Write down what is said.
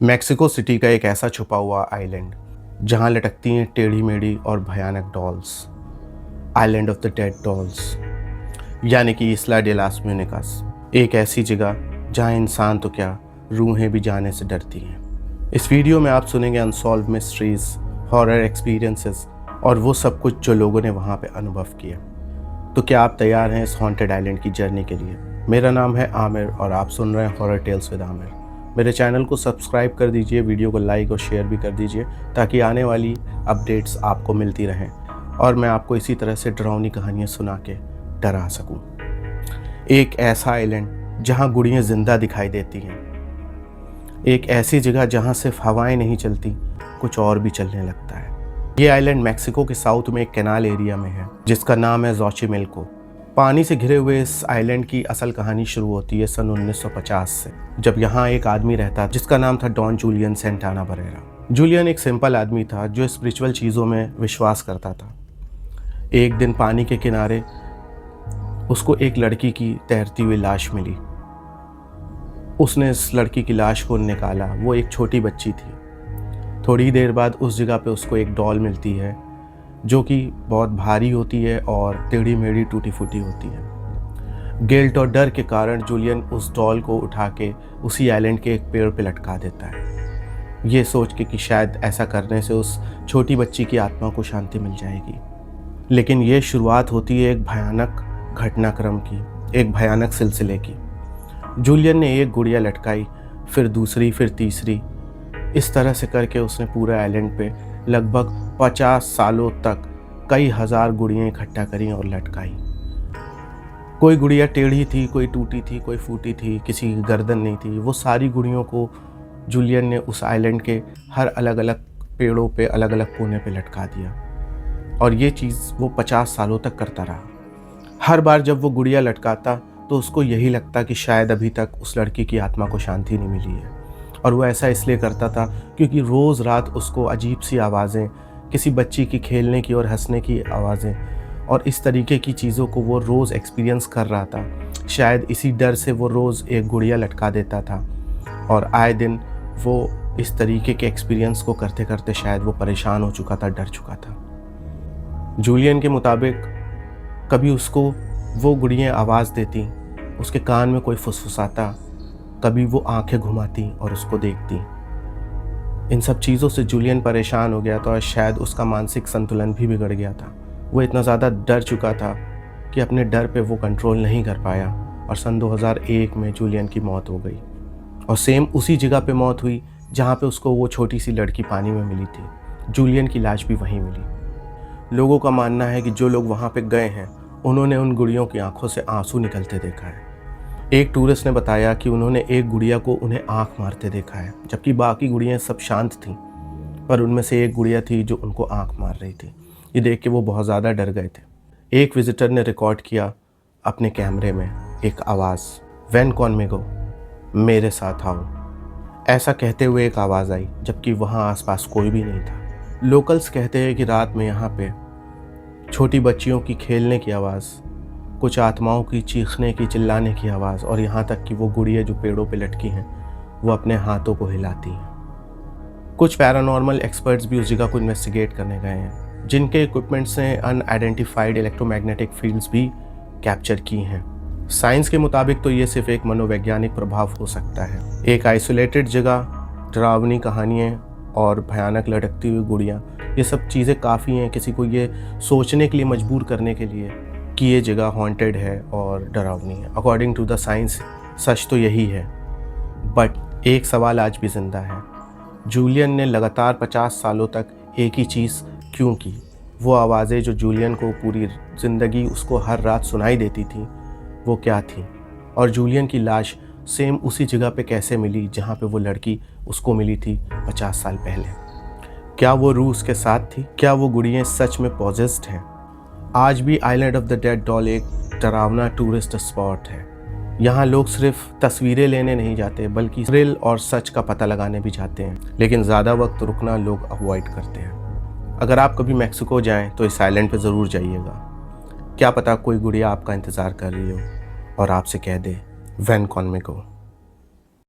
Mexico city का एक ऐसा छुपा हुआ आइलैंड जहां लटकती हैं टेढ़ी मेढ़ी और भयानक dolls. Island of the dead dolls यानी कि इस्ला डे लास म्यूनिकास, एक ऐसी जगह जहां इंसान तो क्या, रूहें भी जाने से डरती हैं। इस वीडियो में आप सुनेंगे अनसॉल्व मिस्ट्रीज, हॉरर एक्सपीरियंसेस और वो सब कुछ जो लोगों ने वहाँ पे अनुभव किया। तो क्या आप तैयार हैं इस हॉन्टेड आइलैंड की जर्नी के लिए? मेरा नाम है आमिर और आप सुन रहे हैं हॉरर टेल्स विद आमिर। मेरे चैनल को सब्सक्राइब कर दीजिए, वीडियो को लाइक और शेयर भी कर दीजिए ताकि आने वाली अपडेट्स आपको मिलती रहें और मैं आपको इसी तरह से डरावनी कहानियाँ सुना के डरा सकूं। एक ऐसा आइलैंड जहां गुड़ियाँ ज़िंदा दिखाई देती हैं, एक ऐसी जगह जहां सिर्फ हवाएं नहीं चलती, कुछ और भी चलने लगता है। ये आइलैंड मैक्सिको के साउथ में एक कैनाल एरिया में है जिसका नाम है जोचिमिल्को। पानी से घिरे हुए इस आइलैंड की असल कहानी शुरू होती है सन 1950 से, जब यहाँ एक आदमी रहता जिसका नाम था Don Julian Santana Barrera. Julian एक सिंपल आदमी था जो स्पिरिचुअल चीज़ों में विश्वास करता था। एक दिन पानी के किनारे उसको एक लड़की की तैरती हुई लाश मिली। उसने इस लड़की की लाश को निकाला। वो एक छोटी बच्ची थी। थोड़ी देर बाद उस जगह पे उसको एक डॉल मिलती है जो कि बहुत भारी होती है और टेढ़ी मेढ़ी टूटी फूटी होती है। गिल्ट और डर के कारण जूलियन उस डॉल को उठा के उसी आइलैंड के एक पेड़ पे लटका देता है, ये सोच के कि शायद ऐसा करने से उस छोटी बच्ची की आत्मा को शांति मिल जाएगी। लेकिन ये शुरुआत होती है एक भयानक घटनाक्रम की, एक भयानक सिलसिले की। जूलियन ने एक गुड़िया लटकाई, फिर दूसरी, फिर तीसरी। इस तरह से करके उसने पूरे आइलैंड पे लगभग 50 सालों तक कई हजार गुड़ियाँ इकट्ठा करी और लटकाई। कोई गुड़िया टेढ़ी थी, कोई टूटी थी, कोई फूटी थी, किसी की गर्दन नहीं थी। वो सारी गुड़ियों को जूलियन ने उस आइलैंड के हर अलग अलग पेड़ों पे, अलग अलग कोने पे लटका दिया और ये चीज़ वो 50 सालों तक करता रहा। हर बार जब वो गुड़िया लटकाता तो उसको यही लगता कि शायद अभी तक उस लड़की की आत्मा को शांति नहीं मिली है। और वो ऐसा इसलिए करता था क्योंकि रोज़ रात उसको अजीब सी आवाज़ें, किसी बच्ची की खेलने की और हंसने की आवाज़ें और इस तरीके की चीज़ों को वो रोज़ एक्सपीरियंस कर रहा था। शायद इसी डर से वो रोज़ एक गुड़िया लटका देता था और आए दिन वो इस तरीके के एक्सपीरियंस को करते करते शायद वो परेशान हो चुका था, डर चुका था। जूलियन के मुताबिक कभी उसको वो गुड़ियाँ आवाज़ देती, उसके कान में कोई फुसफुसाता, कभी वो आंखें घुमाती और उसको देखती। इन सब चीज़ों से जूलियन परेशान हो गया था और शायद उसका मानसिक संतुलन भी बिगड़ गया था। वो इतना ज़्यादा डर चुका था कि अपने डर पे वो कंट्रोल नहीं कर पाया और सन 2001 में जूलियन की मौत हो गई। और सेम उसी जगह पे मौत हुई जहाँ पे उसको वो छोटी सी लड़की पानी में मिली थी। जूलियन की लाश भी वहीं मिली। लोगों का मानना है कि जो लोग वहाँ पे गए हैं उन्होंने उन गुड़ियों की आंखों से आंसू निकलते देखा है। एक टूरिस्ट ने बताया कि उन्होंने एक गुड़िया को उन्हें आंख मारते देखा है, जबकि बाकी गुड़ियाँ सब शांत थीं, पर उनमें से एक गुड़िया थी जो उनको आंख मार रही थी। ये देख के वो बहुत ज़्यादा डर गए थे। एक विजिटर ने रिकॉर्ड किया अपने कैमरे में एक आवाज़, "वेन कॉनमिगो", मेरे साथ आओ। ऐसा कहते हुए एक आवाज़ आई, जबकि वहाँ आसपास कोई भी नहीं था। लोकल्स कहते हैं कि रात में यहाँ पे छोटी बच्चियों की खेलने की आवाज़, कुछ आत्माओं की चीखने की, चिल्लाने की आवाज़ और यहाँ तक कि वो गुड़िया जो पेड़ों पे लटकी हैं वो अपने हाथों को हिलाती हैं। कुछ पैरानॉर्मल एक्सपर्ट्स भी उस जगह को इन्वेस्टिगेट करने गए हैं, जिनके इक्विपमेंट्स ने अनआइडेंटिफाइड इलेक्ट्रोमैग्नेटिक फील्ड्स भी कैप्चर की हैं। साइंस के मुताबिक तो ये सिर्फ एक मनोवैज्ञानिक प्रभाव हो सकता है। एक आइसोलेटेड जगह, डरावनी कहानियाँ और भयानक लटकती हुई गुड़ियाँ, ये सब चीज़ें काफ़ी हैं किसी को ये सोचने के लिए मजबूर करने के लिए कि ये जगह हॉन्टेड है और डरावनी है। अकॉर्डिंग टू द साइंस सच तो यही है, बट एक सवाल आज भी ज़िंदा है। जूलियन ने लगातार 50 सालों तक एक ही चीज़ क्यों की? वो आवाज़ें जो जूलियन को पूरी ज़िंदगी उसको हर रात सुनाई देती थी, वो क्या थी? और जूलियन की लाश सेम उसी जगह पे कैसे मिली जहाँ पे वो लड़की उसको मिली थी 50 साल पहले? क्या वो रूह उसके साथ थी? क्या वो गुड़ियाँ सच में पॉजेस्ड हैं? आज भी island of the dead doll एक डरावना टूरिस्ट स्पॉट है। यहाँ लोग सिर्फ तस्वीरें लेने नहीं जाते बल्कि थ्रिल और सच का पता लगाने भी जाते हैं, लेकिन ज़्यादा वक्त रुकना लोग अवॉइड करते हैं। अगर आप कभी मैक्सिको जाएं तो इस आइलैंड पे ज़रूर जाइएगा। क्या पता कोई गुड़िया आपका इंतज़ार कर रही हो और आपसे कह दे, "वेन कॉनमिगो"।